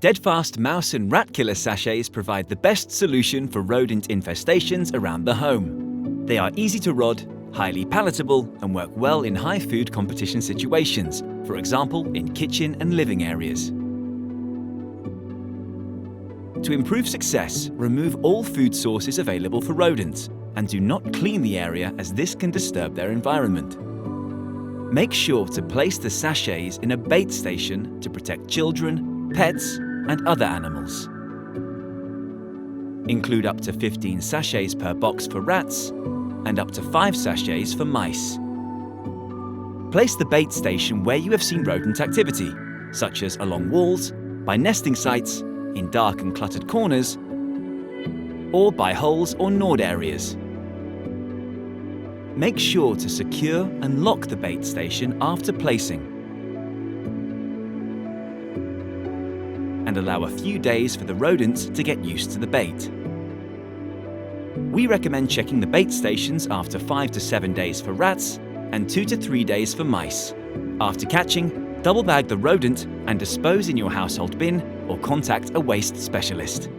Deadfast mouse and rat killer sachets provide the best solution for rodent infestations around the home. They are easy to rod, highly palatable, and work well in high food competition situations, for example in kitchen and living areas. To improve success, remove all food sources available for rodents, and do not clean the area as this can disturb their environment. Make sure to place the sachets in a bait station to protect children, pets, and other animals. Include up to 15 sachets per box for rats and up to 5 sachets for mice. Place the bait station where you have seen rodent activity, such as along walls, by nesting sites, in dark and cluttered corners, or by holes or gnawed areas. Make sure to secure and lock the bait station after placing, and allow a few days for the rodents to get used to the bait. We recommend checking the bait stations after 5 to 7 days for rats and 2 to 3 days for mice. After catching, double bag the rodent and dispose in your household bin or contact a waste specialist.